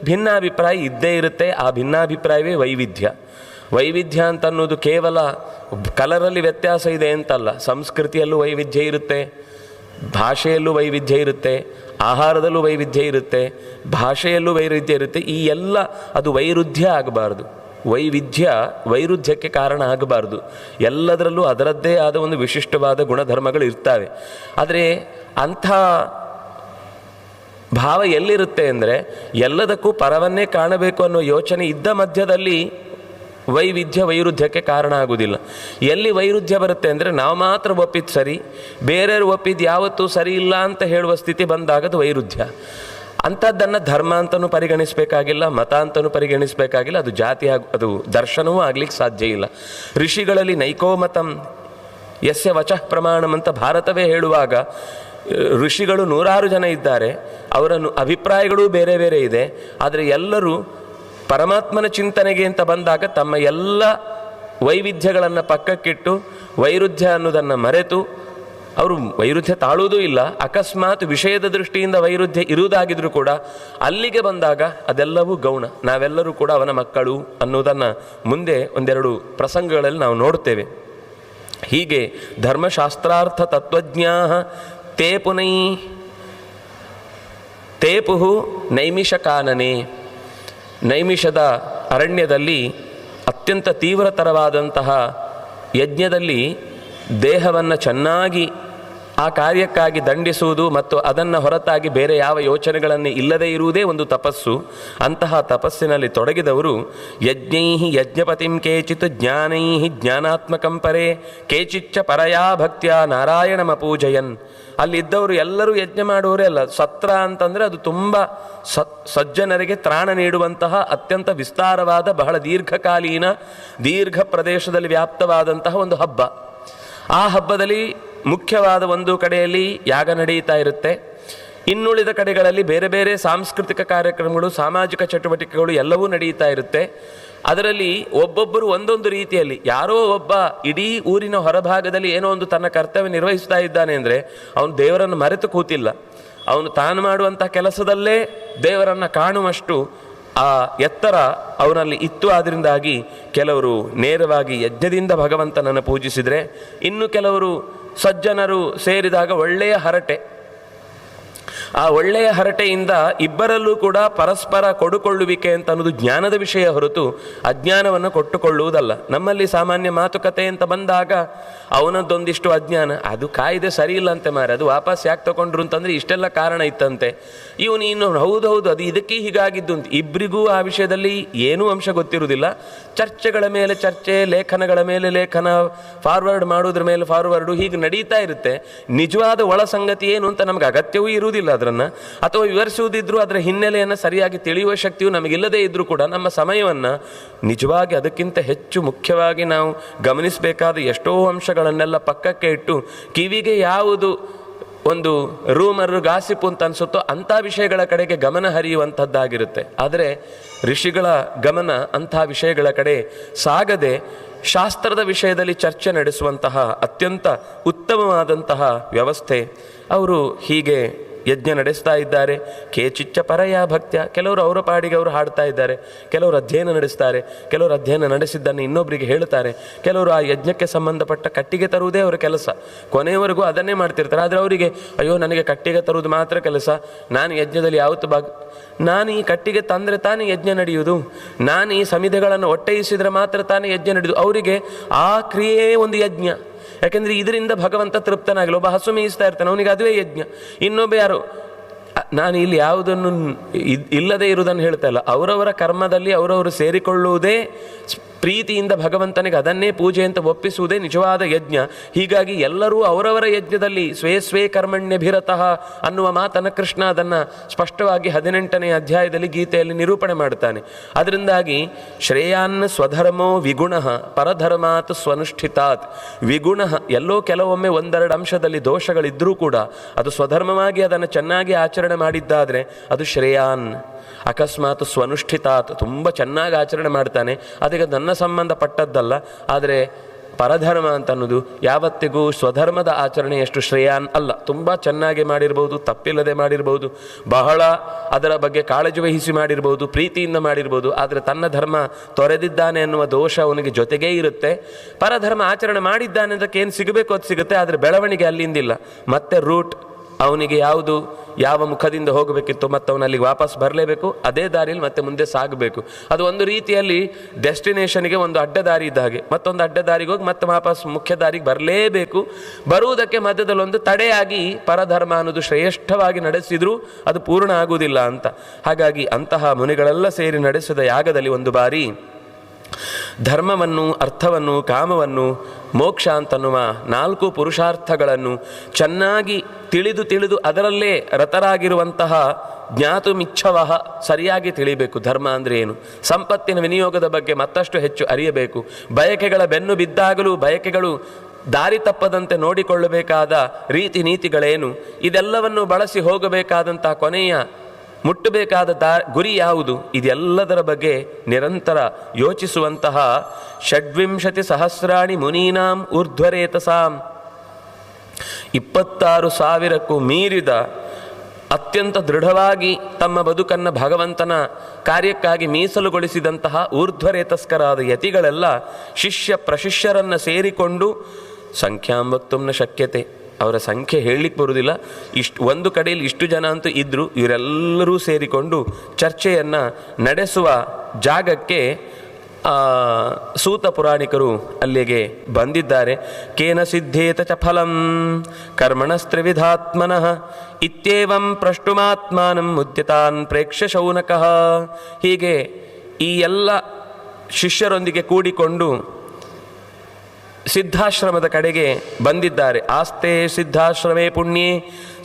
ಭಿನ್ನಾಭಿಪ್ರಾಯ ಇದ್ದೇ ಇರುತ್ತೆ. ಆ ಭಿನ್ನಾಭಿಪ್ರಾಯವೇ ವೈವಿಧ್ಯ. ವೈವಿಧ್ಯ ಅಂತ ಅನ್ನೋದು ಕೇವಲ ಕಲರಲ್ಲಿ ವ್ಯತ್ಯಾಸ ಇದೆ ಅಂತಲ್ಲ. ಸಂಸ್ಕೃತಿಯಲ್ಲೂ ವೈವಿಧ್ಯ ಇರುತ್ತೆ, ಭಾಷೆಯಲ್ಲೂ ವೈವಿಧ್ಯ ಇರುತ್ತೆ, ಆಹಾರದಲ್ಲೂ ವೈವಿಧ್ಯ ಇರುತ್ತೆ, ಭಾಷೆಯಲ್ಲೂ ವೈರುಧ್ಯ ಇರುತ್ತೆ. ಈ ಎಲ್ಲ ಅದು ವೈರುಧ್ಯ ಆಗಬಾರ್ದು. ವೈರುಧ್ಯಕ್ಕೆ ಕಾರಣ ಆಗಬಾರ್ದು. ಎಲ್ಲದರಲ್ಲೂ ಅದರದ್ದೇ ಆದ ಒಂದು ವಿಶಿಷ್ಟವಾದ ಗುಣಧರ್ಮಗಳು ಇರ್ತವೆ. ಆದರೆ ಅಂಥ ಭಾವ ಎಲ್ಲಿರುತ್ತೆ ಅಂದರೆ, ಎಲ್ಲದಕ್ಕೂ ಪರವನ್ನೇ ಕಾಣಬೇಕು ಅನ್ನೋ ಯೋಚನೆ ಇದ್ದ ಮಧ್ಯದಲ್ಲಿ ವೈರುಧ್ಯಕ್ಕೆ ಕಾರಣ ಆಗುವುದಿಲ್ಲ. ಎಲ್ಲಿ ವೈರುಧ್ಯ ಬರುತ್ತೆ ಅಂದರೆ, ನಾವು ಮಾತ್ರ ಒಪ್ಪಿದ್ದು ಸರಿ, ಬೇರೆಯವರು ಒಪ್ಪಿದ್ದು ಯಾವತ್ತೂ ಸರಿ ಇಲ್ಲ ಅಂತ ಹೇಳುವ ಸ್ಥಿತಿ ಬಂದಾಗದು ವೈರುಧ್ಯ. ಅಂಥದ್ದನ್ನು ಧರ್ಮ ಅಂತಲೂ ಪರಿಗಣಿಸಬೇಕಾಗಿಲ್ಲ, ಮತ ಅಂತಲೂ ಪರಿಗಣಿಸಬೇಕಾಗಿಲ್ಲ, ಅದು ಜಾತಿ ಅದು ದರ್ಶನವೂ ಆಗಲಿಕ್ಕೆ ಸಾಧ್ಯ ಇಲ್ಲ. ಋಷಿಗಳಲ್ಲಿ ನೈಕೋ ಮತಂ ಯಸ್ಯ ವಚಃ ಪ್ರಮಾಣಂ ಅಂತ ಭಾರತವೇ ಹೇಳುವಾಗ, ಋಷಿಗಳು 100 ಜನ ಇದ್ದಾರೆ, ಅವರ ಅಭಿಪ್ರಾಯಗಳೂ ಬೇರೆ ಬೇರೆ ಇದೆ. ಆದರೆ ಎಲ್ಲರೂ ಪರಮಾತ್ಮನ ಚಿಂತನೆಗೆ ಅಂತ ಬಂದಾಗ ತಮ್ಮ ಎಲ್ಲ ವೈವಿಧ್ಯಗಳನ್ನು ಪಕ್ಕಕ್ಕಿಟ್ಟು ವೈರುಧ್ಯ ಅನ್ನೋದನ್ನು ಮರೆತು, ಅವರು ವೈರುಧ್ಯ ತಾಳುವುದೂ ಇಲ್ಲ, ಅಕಸ್ಮಾತ್ ವಿಷಯದ ದೃಷ್ಟಿಯಿಂದ ವೈರುಧ್ಯ ಇರುವುದಾಗಿದ್ರೂ ಕೂಡ ಅಲ್ಲಿಗೆ ಬಂದಾಗ ಅದೆಲ್ಲವೂ ಗೌಣ, ನಾವೆಲ್ಲರೂ ಕೂಡ ಅವನ ಮಕ್ಕಳು ಅನ್ನೋದನ್ನು ಮುಂದೆ ಒಂದೆರಡು ಪ್ರಸಂಗಗಳಲ್ಲಿ ನಾವು ನೋಡ್ತೇವೆ. ಹೀಗೆ ಧರ್ಮಶಾಸ್ತ್ರಾರ್ಥ ತತ್ವಜ್ಞಾ ತೇಪುಹು ನೈಮಿಷ ಕಾನನೆ. ನೈಮಿಷದ ಅರಣ್ಯದಲ್ಲಿ ಅತ್ಯಂತ ತೀವ್ರತರವಾದಂತಹ ಯಜ್ಞದಲ್ಲಿ ದೇಹವನ್ನು ಚೆನ್ನಾಗಿ ಆ ಕಾರ್ಯಕ್ಕಾಗಿ ದಂಡಿಸುವುದು ಮತ್ತು ಅದನ್ನು ಹೊರತಾಗಿ ಬೇರೆ ಯಾವ ಯೋಚನೆಗಳನ್ನು ಇಲ್ಲದೇ ಇರುವುದೇ ಒಂದು ತಪಸ್ಸು. ಅಂತಹ ತಪಸ್ಸಿನಲ್ಲಿ ತೊಡಗಿದವರು ಯಜ್ಞೈ ಯಜ್ಞಪತಿಂ ಕೇಚಿತ್ ಜ್ಞಾನೈ ಜ್ಞಾನಾತ್ಮಕಂ ಪರೇ ಕೇಚಿಚ್ಚ ಪರಯಾ ಭಕ್ತ್ಯ ನಾರಾಯಣಮಪೂಜಯನ್. ಅಲ್ಲಿದ್ದವರು ಎಲ್ಲರೂ ಯಜ್ಞ ಮಾಡುವವರೇ ಅಲ್ಲ. ಸತ್ರ ಅಂತಂದರೆ ಅದು ತುಂಬ ಸಜ್ಜನರಿಗೆ ತ್ರಾಣ ನೀಡುವಂತಹ ಅತ್ಯಂತ ವಿಸ್ತಾರವಾದ, ಬಹಳ ದೀರ್ಘ ಪ್ರದೇಶದಲ್ಲಿ ವ್ಯಾಪ್ತವಾದಂತಹ ಒಂದು ಹಬ್ಬ. ಆ ಹಬ್ಬದಲ್ಲಿ ಮುಖ್ಯವಾದ ಒಂದು ಕಡೆಯಲ್ಲಿ ಯಾಗ ನಡೀತಾ ಇರುತ್ತೆ, ಇನ್ನುಳಿದ ಕಡೆಗಳಲ್ಲಿ ಬೇರೆ ಬೇರೆ ಸಾಂಸ್ಕೃತಿಕ ಕಾರ್ಯಕ್ರಮಗಳು, ಸಾಮಾಜಿಕ ಚಟುವಟಿಕೆಗಳು ಎಲ್ಲವೂ ನಡೀತಾ ಇರುತ್ತೆ. ಅದರಲ್ಲಿ ಒಬ್ಬೊಬ್ಬರು ಒಂದೊಂದು ರೀತಿಯಲ್ಲಿ, ಯಾರೋ ಒಬ್ಬ ಇಡೀ ಊರಿನ ಹೊರಭಾಗದಲ್ಲಿ ಏನೋ ಒಂದು ತನ್ನ ಕರ್ತವ್ಯ ನಿರ್ವಹಿಸ್ತಾ ಇದ್ದಾನೆ ಅಂದರೆ ಅವನು ದೇವರನ್ನು ಮರೆತು ಕೂತಿಲ್ಲ. ಅವನು ತಾನು ಮಾಡುವಂಥ ಕೆಲಸದಲ್ಲೇ ದೇವರನ್ನು ಕಾಣುವಷ್ಟು ಆ ಎತ್ತರ ಅವನಲ್ಲಿ ಇತ್ತು. ಆದ್ದರಿಂದಾಗಿ ಕೆಲವರು ನೇರವಾಗಿ ಯಜ್ಞದಿಂದ ಭಗವಂತನನ್ನು ಪೂಜಿಸಿದರೆ, ಇನ್ನು ಕೆಲವರು ಸಜ್ಜನರು ಸೇರಿದಾಗ ಒಳ್ಳೆಯ ಹರಟೆ, ಆ ಒಳ್ಳೆಯ ಹರಟೆಯಿಂದ ಇಬ್ಬರಲ್ಲೂ ಕೂಡ ಪರಸ್ಪರ ಕೊಡುಕೊಳ್ಳುವಿಕೆ ಅಂತ ಅನ್ನೋದು ಜ್ಞಾನದ ವಿಷಯ ಹೊರತು ಅಜ್ಞಾನವನ್ನು ಕೊಟ್ಟುಕೊಳ್ಳುವುದಲ್ಲ. ನಮ್ಮಲ್ಲಿ ಸಾಮಾನ್ಯ ಮಾತುಕತೆ ಅಂತ ಬಂದಾಗ ಅವನದ್ದೊಂದಿಷ್ಟು ಅಜ್ಞಾನ, ಅದು ಕಾಯ್ದೆ ಸರಿ ಇಲ್ಲ ಅಂತೆ ಮಾರೆ, ಅದು ವಾಪಸ್ ಯಾಕೆ ತಗೊಂಡ್ರು ಅಂತಂದರೆ ಇಷ್ಟೆಲ್ಲ ಕಾರಣ ಇತ್ತಂತೆ. ಇವನು ಹೌದು ಅದು ಇದಕ್ಕೆ ಹೀಗಾಗಿದ್ದು ಅಂತ. ಇಬ್ಬರಿಗೂ ಆ ವಿಷಯದಲ್ಲಿ ಏನೂ ಅಂಶ ಗೊತ್ತಿರುವುದಿಲ್ಲ. ಚರ್ಚೆಗಳ ಮೇಲೆ ಚರ್ಚೆ, ಲೇಖನಗಳ ಮೇಲೆ ಲೇಖನ, ಫಾರ್ವರ್ಡ್ ಮಾಡೋದ್ರ ಮೇಲೆ ಫಾರ್ವರ್ಡು, ಹೀಗೆ ನಡೀತಾ ಇರುತ್ತೆ. ನಿಜವಾದ ಒಳ ಸಂಗತಿ ಏನು ಅಂತ ನಮಗೆ ಅಗತ್ಯವೂ ಇರುವುದಿಲ್ಲ ಅದನ್ನು, ಅಥವಾ ವಿವರಿಸುವುದಿದ್ರೂ ಅದರ ಹಿನ್ನೆಲೆಯನ್ನು ಸರಿಯಾಗಿ ತಿಳಿಯುವ ಶಕ್ತಿಯು ನಮಗಿಲ್ಲದೇ ಇದ್ದರೂ ಕೂಡ ನಮ್ಮ ಸಮಯವನ್ನು ನಿಜವಾಗಿ ಅದಕ್ಕಿಂತ ಹೆಚ್ಚು ಮುಖ್ಯವಾಗಿ ನಾವು ಗಮನಿಸಬೇಕಾದ ಎಷ್ಟೋ ಅಂಶಗಳನ್ನೆಲ್ಲ ಪಕ್ಕಕ್ಕೆ ಇಟ್ಟು ಕಿವಿಗೆ ಯಾವುದು ಒಂದು ರೂಮರು ಗಾಸಿಪು ಅಂತ ಅನಿಸುತ್ತೋ ಅಂಥ ವಿಷಯಗಳ ಕಡೆಗೆ ಗಮನ ಹರಿಯುವಂಥದ್ದಾಗಿರುತ್ತೆ. ಆದರೆ ಋಷಿಗಳ ಗಮನ ಅಂಥ ವಿಷಯಗಳ ಕಡೆ ಸಾಗದೆ ಶಾಸ್ತ್ರದ ವಿಷಯದಲ್ಲಿ ಚರ್ಚೆ ನಡೆಸುವಂತಹ ಅತ್ಯಂತ ಉತ್ತಮವಾದಂತಹ ವ್ಯವಸ್ಥೆ. ಅವರು ಹೀಗೆ ಯಜ್ಞ ನಡೆಸ್ತಾ ಇದ್ದಾರೆ. ಕೇಚಿಚ್ಚ ಪರಯಾ ಭಕ್ತ್ಯ, ಕೆಲವರು ಅವರ ಪಾಡಿಗೆ ಅವರು ಹಾಡ್ತಾ ಇದ್ದಾರೆ, ಕೆಲವರು ಅಧ್ಯಯನ ನಡೆಸ್ತಾರೆ, ಕೆಲವರು ಅಧ್ಯಯನ ನಡೆಸಿದ್ದನ್ನು ಇನ್ನೊಬ್ಬರಿಗೆ ಹೇಳ್ತಾರೆ, ಕೆಲವರು ಆ ಯಜ್ಞಕ್ಕೆ ಸಂಬಂಧಪಟ್ಟ ಕಟ್ಟಿಗೆ ತರುವುದೇ ಅವರ ಕೆಲಸ, ಕೊನೆಯವರೆಗೂ ಅದನ್ನೇ ಮಾಡ್ತಿರ್ತಾರೆ. ಆದರೆ ಅವರಿಗೆ ಅಯ್ಯೋ ನನಗೆ ಕಟ್ಟಿಗೆ ತರುವುದು ಮಾತ್ರ ಕೆಲಸ, ನಾನು ಯಜ್ಞದಲ್ಲಿ ಯಾವತ್ತು ನಾನು ಈ ಕಟ್ಟಿಗೆ ತಂದರೆ ತಾನೇ ಯಜ್ಞ ನಡೆಯುವುದು, ನಾನು ಈ ಸಮಿತಿಗಳನ್ನು ಒಟ್ಟೈಸಿದರೆ ಮಾತ್ರ ತಾನೇ ಯಜ್ಞ ನಡೆಯುವುದು. ಅವರಿಗೆ ಆ ಕ್ರಿಯೆಯೇ ಒಂದು ಯಜ್ಞ. ಯಾಕೆಂದರೆ ಇದರಿಂದ ಭಗವಂತ ತೃಪ್ತನಾಗಲಿ. ಒಬ್ಬ ಹಸು ಮೇಯಿಸ್ತಾ ಇರ್ತಾನೆ, ಅವನಿಗೆ ಅದುವೇ ಯಜ್ಞ. ಇನ್ನೊಬ್ಬ ಯಾರು, ನಾನು ಇಲ್ಲಿ ಯಾವುದನ್ನು ಇಲ್ಲದೆ ಇರುವುದನ್ನು ಹೇಳ್ತಾ ಇಲ್ಲ, ಅವರವರ ಕರ್ಮದಲ್ಲಿ ಅವರವರು ಸೇರಿಕೊಳ್ಳುವುದೇ ಪ್ರೀತಿಯಿಂದ ಭಗವಂತನಿಗೆ ಅದನ್ನೇ ಪೂಜೆ ಅಂತ ಒಪ್ಪಿಸುವುದೇ ನಿಜವಾದ ಯಜ್ಞ. ಹೀಗಾಗಿ ಎಲ್ಲರೂ ಅವರವರ ಯಜ್ಞದಲ್ಲಿ ಸ್ವೇ ಕರ್ಮಣ್ಯಭಿರತಃ ಅನ್ನುವ ಮಾತನ್ನು ಕೃಷ್ಣ ಅದನ್ನು ಸ್ಪಷ್ಟವಾಗಿ 18ನೇ ಅಧ್ಯಾಯದಲ್ಲಿ ಗೀತೆಯಲ್ಲಿ ನಿರೂಪಣೆ ಮಾಡ್ತಾನೆ. ಅದರಿಂದಾಗಿ ಶ್ರೇಯಾನ್ ಸ್ವಧರ್ಮೋ ವಿಗುಣ ಪರಧರ್ಮಾತ್ ಸ್ವನುಷ್ಠಿತಾತ್. ವಿಗುಣ ಎಲ್ಲೋ ಕೆಲವೊಮ್ಮೆ ಒಂದೆರಡು ಅಂಶದಲ್ಲಿ ದೋಷಗಳಿದ್ದರೂ ಕೂಡ ಅದು ಸ್ವಧರ್ಮವಾಗಿ ಅದನ್ನು ಚೆನ್ನಾಗಿ ಆಚರಣೆ ಮಾಡಿದ್ದಾದರೆ ಅದು ಶ್ರೇಯಾನ್. ಅಕಸ್ಮಾತ್ ಸ್ವನುಷ್ಠಿತಾತ್ ತುಂಬ ಚೆನ್ನಾಗಿ ಆಚರಣೆ ಮಾಡ್ತಾನೆ, ಅದಕ್ಕೆ ನನ್ನ ಸಂಬಂಧಪಟ್ಟದ್ದಲ್ಲ, ಆದರೆ ಪರಧರ್ಮ ಅಂತ ಅನ್ನೋದು ಯಾವತ್ತಿಗೂ ಸ್ವಧರ್ಮದ ಆಚರಣೆಯಷ್ಟು ಶ್ರೇಯಾನ್ ಅಲ್ಲ. ತುಂಬ ಚೆನ್ನಾಗಿ ಮಾಡಿರ್ಬೋದು, ತಪ್ಪಿಲ್ಲದೆ ಮಾಡಿರ್ಬೋದು, ಬಹಳ ಅದರ ಬಗ್ಗೆ ಕಾಳಜಿ ವಹಿಸಿ ಮಾಡಿರ್ಬೋದು, ಪ್ರೀತಿಯಿಂದ ಮಾಡಿರ್ಬೋದು. ಆದರೆ ತನ್ನ ಧರ್ಮ ತೊರೆದಿದ್ದಾನೆ ಅನ್ನುವ ದೋಷ ಅವನಿಗೆ ಜೊತೆಗೇ ಇರುತ್ತೆ. ಪರಧರ್ಮ ಆಚರಣೆ ಮಾಡಿದ್ದಾನೆ ಅದಕ್ಕೆ ಏನು ಸಿಗಬೇಕು ಅದು ಸಿಗುತ್ತೆ, ಆದರೆ ಬೆಳವಣಿಗೆ ಅಲ್ಲಿಂದಿಲ್ಲ. ಮತ್ತೆ ರೂಟ್ ಅವನಿಗೆ ಯಾವುದು ಯಾವ ಮುಖದಿಂದ ಹೋಗಬೇಕಿತ್ತು ಮತ್ತು ಅವನು ಅಲ್ಲಿಗೆ ವಾಪಸ್ ಬರಲೇಬೇಕು, ಅದೇ ದಾರಿಯಲ್ಲಿ ಮತ್ತೆ ಮುಂದೆ ಸಾಗಬೇಕು. ಅದು ಒಂದು ರೀತಿಯಲ್ಲಿ ಡೆಸ್ಟಿನೇಷನ್ಗೆ ಒಂದು ಅಡ್ಡದಾರಿ ಇದ್ದ ಹಾಗೆ. ಮತ್ತೊಂದು ಅಡ್ಡದಾರಿಗೆ ಹೋಗಿ ಮತ್ತೆ ವಾಪಸ್ ಮುಖ್ಯ ದಾರಿಗೆ ಬರಲೇಬೇಕು. ಬರುವುದಕ್ಕೆ ಮಧ್ಯದಲ್ಲಿ ಒಂದು ತಡೆಯಾಗಿ ಪರಧರ್ಮ ಅನ್ನೋದು ಶ್ರೇಷ್ಠವಾಗಿ ನಡೆಸಿದರೂ ಅದು ಪೂರ್ಣ ಆಗುವುದಿಲ್ಲ ಅಂತ. ಹಾಗಾಗಿ ಅಂತಹ ಮುನಿಗಳೆಲ್ಲ ಸೇರಿ ನಡೆಸಿದ ಯಾಗದಲ್ಲಿ ಒಂದು ಬಾರಿ ಧರ್ಮವನ್ನು, ಅರ್ಥವನ್ನು, ಕಾಮವನ್ನು, ಮೋಕ್ಷ ಅಂತನ್ನುವ 4 ಪುರುಷಾರ್ಥಗಳನ್ನು ಚೆನ್ನಾಗಿ ತಿಳಿದು ಅದರಲ್ಲೇ ರತರಾಗಿರುವಂತಹ ಜ್ಞಾತುಮಿಚ್ಛವಃ ಸರಿಯಾಗಿ ತಿಳಿಬೇಕು. ಧರ್ಮ ಅಂದರೆ ಏನು, ಸಂಪತ್ತಿನ ವಿನಿಯೋಗದ ಬಗ್ಗೆ ಮತ್ತಷ್ಟು ಹೆಚ್ಚು ಅರಿಯಬೇಕು. ಬಯಕೆಗಳ ಬೆನ್ನು ಬಿದ್ದಾಗಲೂ ಬಯಕೆಗಳು ದಾರಿ ತಪ್ಪದಂತೆ ನೋಡಿಕೊಳ್ಳಬೇಕಾದ ರೀತಿ ನೀತಿಗಳೇನು, ಇದೆಲ್ಲವನ್ನು ಬಳಸಿ ಹೋಗಬೇಕಾದಂಥ ಕೊನೆಯ ಮುಟ್ಟಬೇಕಾದ ಗುರಿ ಯಾವುದು, ಇದೆಲ್ಲದರ ಬಗ್ಗೆ ನಿರಂತರ ಯೋಚಿಸುವಂತಹ 26,000 ಮುನೀನಾಂ ಊರ್ಧ್ವರೇತಸಾಂ 26,000ಕ್ಕೂ ಮೀರಿದ ಅತ್ಯಂತ ದೃಢವಾಗಿ ತಮ್ಮ ಬದುಕನ್ನು ಭಗವಂತನ ಕಾರ್ಯಕ್ಕಾಗಿ ಮೀಸಲುಗೊಳಿಸಿದಂತಹ ಊರ್ಧ್ವರೇತಸ್ಕರಾದ ಯತಿಗಳೆಲ್ಲ ಶಿಷ್ಯ ಪ್ರಶಿಷ್ಯರನ್ನು ಸೇರಿಕೊಂಡು ಸಂಖ್ಯಾಂ ವಕ್ತುಂನ ಶಕ್ಯತೆ, ಅವರ ಸಂಖ್ಯೆ ಹೇಳಲಿಕ್ಕೆ ಬರುವುದಿಲ್ಲ, ಒಂದು ಕಡೆಯಲ್ಲಿ ಇಷ್ಟು ಜನ ಅಂತೂ ಇದ್ದರು. ಇವರೆಲ್ಲರೂ ಸೇರಿಕೊಂಡು ಚರ್ಚೆಯನ್ನು ನಡೆಸುವ ಜಾಗಕ್ಕೆ ಸೂತ ಪುರಾಣಿಕರು ಅಲ್ಲಿಗೆ ಬಂದಿದ್ದಾರೆ. ಕೇನ ಸಿದ್ಧೇತ ಚ ಫಲಂ ಕರ್ಮಣಸ್ತ್ರಿವಿಧಾತ್ಮನಃ ಇತ್ಯೇವಂ ಪ್ರಷ್ಟುಮಾತ್ಮಾನಂ ಮುದ್ಯತಾನ್ ಪ್ರೇಕ್ಷ್ಯ ಶೌನಕಃ. ಹೀಗೆ ಈ ಎಲ್ಲ ಶಿಷ್ಯರೊಂದಿಗೆ ಕೂಡಿಕೊಂಡು ಸಿದ್ಧಾಶ್ರಮದ ಕಡೆಗೆ ಬಂದಿದ್ದಾರೆ. ಆಸ್ತೆ ಸಿದ್ಧಾಶ್ರಮೇ ಪುಣ್ಯೇ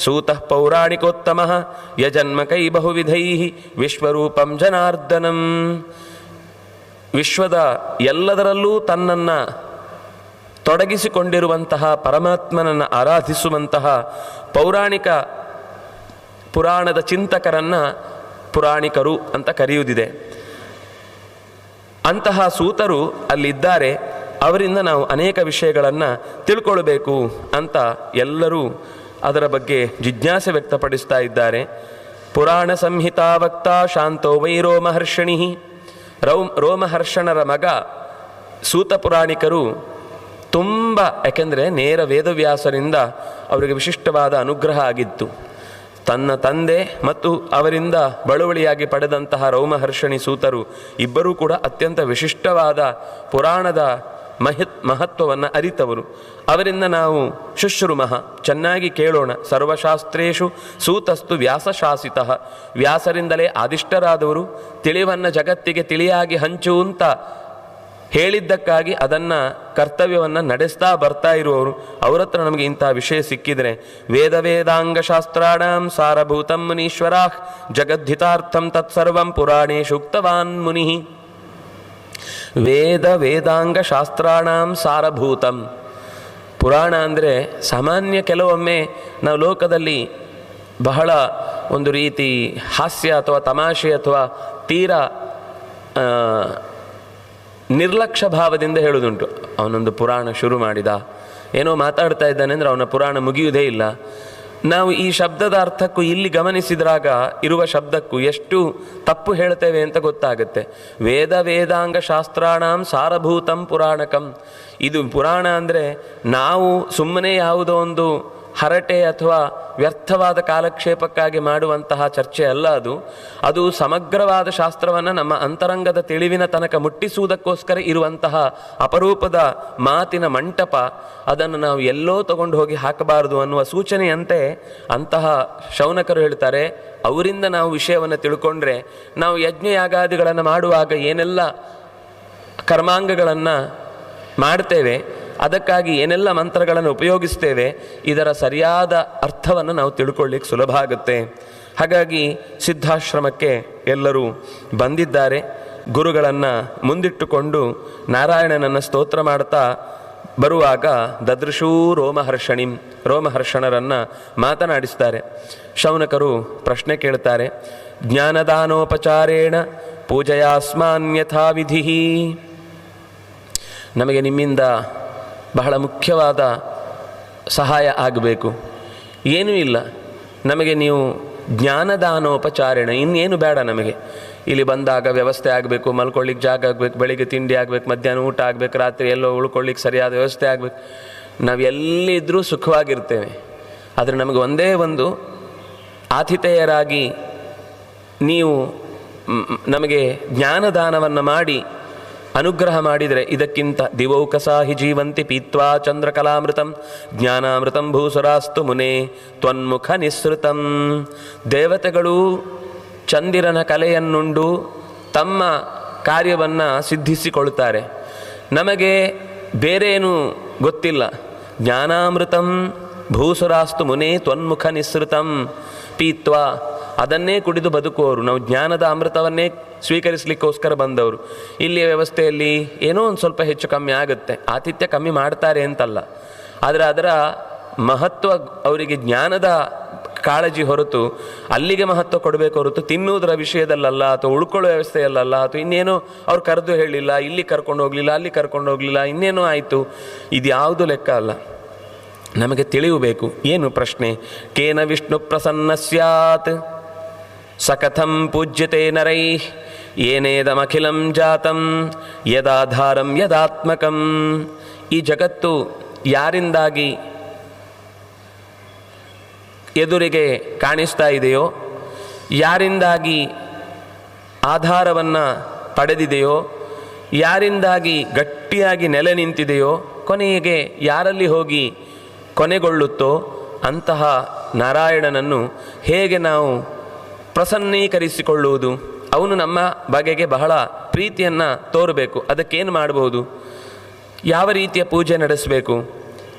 ಸೂತಃ ಪೌರಾಣಿಕೋತ್ತಮಃ ಯಜನ್ಮಕೈ ಬಹುವಿಧೈ ವಿಶ್ವರೂಪಂ ಜನಾರ್ದನಂ. ವಿಶ್ವದ ಎಲ್ಲದರಲ್ಲೂ ತನ್ನನ್ನು ತೊಡಗಿಸಿಕೊಂಡಿರುವಂತಹ ಪರಮಾತ್ಮನನ್ನು ಆರಾಧಿಸುವಂತಹ ಪೌರಾಣಿಕ ಪುರಾಣದ ಚಿಂತಕರನ್ನು ಪುರಾಣಿಕರು ಅಂತ ಕರೆಯುವುದಿದೆ. ಅಂತಹ ಸೂತರು ಅಲ್ಲಿದ್ದಾರೆ. ಅವರಿಂದ ನಾವು ಅನೇಕ ವಿಷಯಗಳನ್ನು ತಿಳ್ಕೊಳ್ಬೇಕು ಅಂತ ಎಲ್ಲರೂ ಅದರ ಬಗ್ಗೆ ಜಿಜ್ಞಾಸೆ ವ್ಯಕ್ತಪಡಿಸ್ತಾ ಇದ್ದಾರೆ. ಪುರಾಣ ಸಂಹಿತಾ ವಕ್ತ ಶಾಂತೋ ವೈ ರೋಮಹರ್ಷಣಿ. ರೋಮಹರ್ಷಣರ ಮಗ ಸೂತ ಪುರಾಣಿಕರು ತುಂಬ, ಯಾಕೆಂದರೆ ನೇರ ವೇದವ್ಯಾಸರಿಂದ ಅವರಿಗೆ ವಿಶಿಷ್ಟವಾದ ಅನುಗ್ರಹ ಆಗಿತ್ತು. ತನ್ನ ತಂದೆ ಮತ್ತು ಅವರಿಂದ ಬಳುವಳಿಯಾಗಿ ಪಡೆದಂತಹ ರೋಮಹರ್ಷಣಿ ಸೂತರು ಇಬ್ಬರೂ ಕೂಡ ಅತ್ಯಂತ ವಿಶಿಷ್ಟವಾದ ಪುರಾಣದ ಮಹತ್ವವನ್ನು ಅರಿತವರು. ಅವರಿಂದ ನಾವು ಶುಶ್ರೂಮಃ ಚೆನ್ನಾಗಿ ಕೇಳೋಣ. ಸರ್ವಶಾಸ್ತ್ರೇಷು ಸೂತಸ್ತು ವ್ಯಾಸಶಾಸಿತಃ. ವ್ಯಾಸರಿಂದಲೇ ಆದಿಷ್ಟರಾದವರು. ತಿಳಿವನ್ನು ಜಗತ್ತಿಗೆ ತಿಳಿಯಾಗಿ ಹಂಚು ಅಂತ ಹೇಳಿದ್ದಕ್ಕಾಗಿ ಅದನ್ನು ಕರ್ತವ್ಯವನ್ನು ನಡೆಸ್ತಾ ಬರ್ತಾ ಇರುವವರು. ಅವರ ಹತ್ರ ನಮಗೆ ಇಂಥ ವಿಷಯ ಸಿಕ್ಕಿದರೆ ವೇದ ವೇದಾಂಗ ಶಾಸ್ತ್ರಾಣಾಂ ಸಾರಭೂತಂ ಮುನೀಶ್ವರಾ ಜಗದ್ಧಿತಾರ್ಥಂ ತತ್ಸರ್ವಂ ಪುರಾಣೇಷು ಉಕ್ತವಾನ್ ಮುನಿ. ವೇದ ವೇದಾಂಗ ಶಾಸ್ತ್ರಾಣಾಂ ಸಾರಭೂತಂ. ಪುರಾಣ ಅಂದರೆ ಸಾಮಾನ್ಯ ಕೆಲವೊಮ್ಮೆ ನಾವು ಲೋಕದಲ್ಲಿ ಬಹಳ ಒಂದು ರೀತಿ ಹಾಸ್ಯ ಅಥವಾ ತಮಾಷೆ ಅಥವಾ ತೀರಾ ನಿರ್ಲಕ್ಷ್ಯ ಭಾವದಿಂದ ಹೇಳುವುದುಂಟು. ಅವನೊಂದು ಪುರಾಣ ಶುರು ಮಾಡಿದ, ಏನೋ ಮಾತಾಡ್ತಾ ಇದ್ದಾನೆ ಅಂದರೆ ಅವನ ಪುರಾಣ ಮುಗಿಯುವುದೇ ಇಲ್ಲ. ನಾವು ಈ ಶಬ್ದದ ಅರ್ಥಕ್ಕೂ ಇಲ್ಲಿ ಗಮನಿಸಿದಾಗ ಇರುವ ಶಬ್ದಕ್ಕೂ ಎಷ್ಟು ತಪ್ಪು ಹೇಳ್ತೇವೆ ಅಂತ ಗೊತ್ತಾಗುತ್ತೆ. ವೇದ ವೇದಾಂಗ ಶಾಸ್ತ್ರಾಣಾಂ ಸಾರಭೂತಂ ಪುರಾಣಕಂ. ಇದು ಪುರಾಣ ಅಂದರೆ ನಾವು ಸುಮ್ಮನೆ ಯಾವುದೋ ಒಂದು ಹರಟೆ ಅಥವಾ ವ್ಯರ್ಥವಾದ ಕಾಲಕ್ಷೇಪಕ್ಕಾಗಿ ಮಾಡುವಂತಹ ಚರ್ಚೆ ಅಲ್ಲ. ಅದು ಸಮಗ್ರವಾದ ಶಾಸ್ತ್ರವನ್ನು ನಮ್ಮ ಅಂತರಂಗದ ತಿಳಿವಿನ ತನಕ ಮುಟ್ಟಿಸುವುದಕ್ಕೋಸ್ಕರ ಇರುವಂತಹ ಅಪರೂಪದ ಮಾತಿನ ಮಂಟಪ. ಅದನ್ನು ನಾವು ಎಲ್ಲೋ ತಗೊಂಡು ಹೋಗಿ ಹಾಕಬಾರದು ಅನ್ನುವ ಸೂಚನೆಯಂತೆ ಅಂತಹ ಶೌನಕರು ಹೇಳ್ತಾರೆ, ಅವರಿಂದ ನಾವು ವಿಷಯವನ್ನು ತಿಳ್ಕೊಂಡ್ರೆ ನಾವು ಯಜ್ಞಯಾಗಾದಿಗಳನ್ನು ಮಾಡುವಾಗ ಏನೆಲ್ಲ ಕರ್ಮಾಂಗಗಳನ್ನು ಮಾಡ್ತೇವೆ, ಅದಕ್ಕಾಗಿ ಏನೆಲ್ಲ ಮಂತ್ರಗಳನ್ನು ಉಪಯೋಗಿಸ್ತೇವೆ, ಇದರ ಸರಿಯಾದ ಅರ್ಥವನ್ನು ನಾವು ತಿಳ್ಕೊಳ್ಳಿಕ್ಕೆ ಸುಲಭ ಆಗುತ್ತೆ. ಹಾಗಾಗಿ ಸಿದ್ಧಾಶ್ರಮಕ್ಕೆ ಎಲ್ಲರೂ ಬಂದಿದ್ದಾರೆ. ಗುರುಗಳನ್ನು ಮುಂದಿಟ್ಟುಕೊಂಡು ನಾರಾಯಣನನ್ನು ಸ್ತೋತ್ರ ಮಾಡ್ತಾ ಬರುವಾಗ ದದೃಶೂ ರೋಮಹರ್ಷಣರನ್ನು ಮಾತನಾಡಿಸ್ತಾರೆ. ಶೌನಕರು ಪ್ರಶ್ನೆ ಕೇಳ್ತಾರೆ, ಜ್ಞಾನದಾನೋಪಚಾರೇಣ ಪೂಜೆಯಾಸ್ಮಾನ್ ಯಥಾ ವಿಧಿ. ನಮಗೆ ನಿಮ್ಮಿಂದ ಬಹಳ ಮುಖ್ಯವಾದ ಸಹಾಯ ಆಗಬೇಕು. ಏನೂ ಇಲ್ಲ, ನಮಗೆ ನೀವು ಜ್ಞಾನದಾನೋಪಚಾರಣೆ ಇನ್ನೇನು ಬೇಡ. ನಮಗೆ ಇಲ್ಲಿ ಬಂದಾಗ ವ್ಯವಸ್ಥೆ ಆಗಬೇಕು, ಮಲ್ಕೊಳ್ಳಿಕ್ಕೆ ಜಾಗ ಆಗಬೇಕು, ಬೆಳಿಗ್ಗೆ ತಿಂಡಿ ಆಗಬೇಕು, ಮಧ್ಯಾಹ್ನ ಊಟ ಆಗಬೇಕು, ರಾತ್ರಿ ಎಲ್ಲೋ ಉಳ್ಕೊಳ್ಳಿಕ್ಕೆ ಸರಿಯಾದ ವ್ಯವಸ್ಥೆ ಆಗಬೇಕು. ನಾವು ಎಲ್ಲಿದ್ದರೂ ಸುಖವಾಗಿರ್ತೇವೆ. ಆದರೆ ನಮಗೆ ಒಂದೇ ಒಂದು ಆತಿಥೇಯರಾಗಿ ನೀವು ನಮಗೆ ಜ್ಞಾನದಾನವನ್ನು ಮಾಡಿ ಅನುಗ್ರಹ ಮಾಡಿದರೆ, ಇದಕ್ಕಿಂತ ದಿವೌಕಸಾಹಿ ಜೀವಂತಿ ಪೀತ್ವಾ ಚಂದ್ರಕಲಾಮೃತಂ ಜ್ಞಾನಾಮೃತಂ ಭೂಸುರಾಸ್ತು ಮುನೇ ತ್ವನ್ಮುಖ ನಿಸ್ಸೃತಂ. ದೇವತೆಗಳು ಚಂದಿರನ ಕಲೆಯನ್ನುಂಡು ತಮ್ಮ ಕಾರ್ಯವನ್ನು ಸಿದ್ಧಿಸಿಕೊಳ್ತಾರೆ. ನಮಗೆ ಬೇರೇನೂ ಗೊತ್ತಿಲ್ಲ. ಜ್ಞಾನಾಮೃತಂ ಭೂಸುರಾಸ್ತು ಮುನೇ ತ್ವನ್ಮುಖ ನಿಸ್ಸೃತಂ ಪೀತ್ವಾ, ಅದನ್ನೇ ಕುಡಿದು ಬದುಕುವವರು. ನಾವು ಜ್ಞಾನದ ಅಮೃತವನ್ನೇ ಸ್ವೀಕರಿಸಲಿಕ್ಕೋಸ್ಕರ ಬಂದವರು. ಇಲ್ಲಿಯ ವ್ಯವಸ್ಥೆಯಲ್ಲಿ ಏನೋ ಒಂದು ಸ್ವಲ್ಪ ಹೆಚ್ಚು ಕಮ್ಮಿ ಆಗುತ್ತೆ, ಆತಿಥ್ಯ ಕಮ್ಮಿ ಮಾಡ್ತಾರೆ ಅಂತಲ್ಲ, ಆದರೆ ಅದರ ಮಹತ್ವ ಅವರಿಗೆ ಜ್ಞಾನದ ಕಾಳಜಿ ಹೊರತು ಅಲ್ಲಿಗೆ ಮಹತ್ವ ಕೊಡಬೇಕು ಹೊರತು ತಿನ್ನುವುದರ ವಿಷಯದಲ್ಲಲ್ಲ, ಅಥವಾ ಉಳ್ಕೊಳ್ಳೋ ವ್ಯವಸ್ಥೆಯಲ್ಲಲ್ಲ, ಅಥವಾ ಇನ್ನೇನೋ ಅವ್ರು ಕರೆದು ಹೇಳಿಲ್ಲ, ಇಲ್ಲಿ ಕರ್ಕೊಂಡು ಹೋಗಲಿಲ್ಲ, ಅಲ್ಲಿ ಕರ್ಕೊಂಡು ಹೋಗಲಿಲ್ಲ, ಇನ್ನೇನೋ ಆಯಿತು, ಇದು ಯಾವುದು ಲೆಕ್ಕ ಅಲ್ಲ. ನಮಗೆ ತಿಳಿಯಬೇಕು. ಏನು ಪ್ರಶ್ನೆ? ಕೇನ ವಿಷ್ಣು ಪ್ರಸನ್ನ ಸ್ಯಾತ್ ಸಕಥಂ ಪೂಜ್ಯತೆ ನರೈ ಏನೇದಮಖಿಲಂ ಜಾತಂ ಯದಾಧಾರಂ ಯದಾತ್ಮಕಂ. ಈ ಜಗತ್ತು ಯಾರಿಂದಾಗಿ ಎದುರಿಗೆ ಕಾಣಿಸ್ತಾ ಇದೆಯೋ, ಯಾರಿಂದಾಗಿ ಆಧಾರವನ್ನು ಪಡೆದಿದೆಯೋ, ಯಾರಿಂದಾಗಿ ಗಟ್ಟಿಯಾಗಿ ನೆಲೆ ನಿಂತಿದೆಯೋ, ಕೊನೆಗೆ ಯಾರಲ್ಲಿ ಹೋಗಿ ಕೊನೆಗೊಳ್ಳುತ್ತೋ ಅಂತಹ ನಾರಾಯಣನನ್ನು ಹೇಗೆ ನಾವು ಪ್ರಸನ್ನೀಕರಿಸಿಕೊಳ್ಳುವುದು? ಅವನು ನಮ್ಮ ಬಗೆಗೆ ಬಹಳ ಪ್ರೀತಿಯನ್ನು ತೋರಬೇಕು. ಅದಕ್ಕೇನು ಮಾಡಬಹುದು? ಯಾವ ರೀತಿಯ ಪೂಜೆ ನಡೆಸಬೇಕು?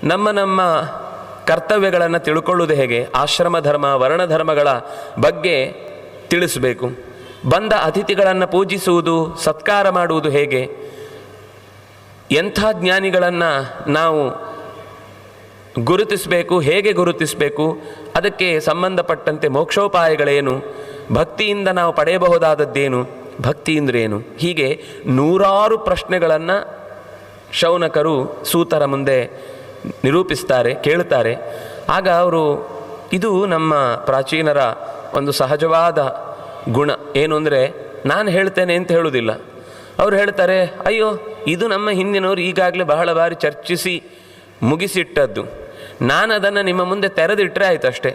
ನಮ್ಮ ಕರ್ತವ್ಯಗಳನ್ನು ತಿಳ್ಕೊಳ್ಳುವುದು ಹೇಗೆ? ಆಶ್ರಮ ಧರ್ಮ ವರ್ಣಧರ್ಮಗಳ ಬಗ್ಗೆ ತಿಳಿಸಬೇಕು. ಬಂದ ಅತಿಥಿಗಳನ್ನು ಪೂಜಿಸುವುದು, ಸತ್ಕಾರ ಮಾಡುವುದು ಹೇಗೆ? ಎಂಥ ಜ್ಞಾನಿಗಳನ್ನು ನಾವು ಗುರುತಿಸಬೇಕು, ಹೇಗೆ ಗುರುತಿಸಬೇಕು? ಅದಕ್ಕೆ ಸಂಬಂಧಪಟ್ಟಂತೆ ಮೋಕ್ಷೋಪಾಯಗಳೇನು? ಭಕ್ತಿಯಿಂದ ನಾವು ಪಡೆಯಬಹುದಾದದ್ದೇನು? ಭಕ್ತಿ ಅಂದ್ರೇನು? ಹೀಗೆ ನೂರಾರು ಪ್ರಶ್ನೆಗಳನ್ನು ಶೌನಕರು ಸೂತರ ಮುಂದೆ ನಿರೂಪಿಸ್ತಾರೆ, ಕೇಳ್ತಾರೆ. ಆಗ ಅವರು, ಇದು ನಮ್ಮ ಪ್ರಾಚೀನರ ಒಂದು ಸಹಜವಾದ ಗುಣ. ಏನು ಅಂದರೆ, ನಾನು ಹೇಳ್ತೇನೆ ಅಂತ ಹೇಳುವುದಿಲ್ಲ. ಅವರು ಹೇಳ್ತಾರೆ, ಅಯ್ಯೋ ಇದು ನಮ್ಮ ಹಿಂದಿನವರು ಈಗಾಗಲೇ ಬಹಳ ಬಾರಿ ಚರ್ಚಿಸಿ ಮುಗಿಸಿಟ್ಟದ್ದು, ನಾನು ಅದನ್ನು ನಿಮ್ಮ ಮುಂದೆ ತೆರೆದಿಟ್ಟರೆ ಆಯ್ತು ಅಷ್ಟೇ.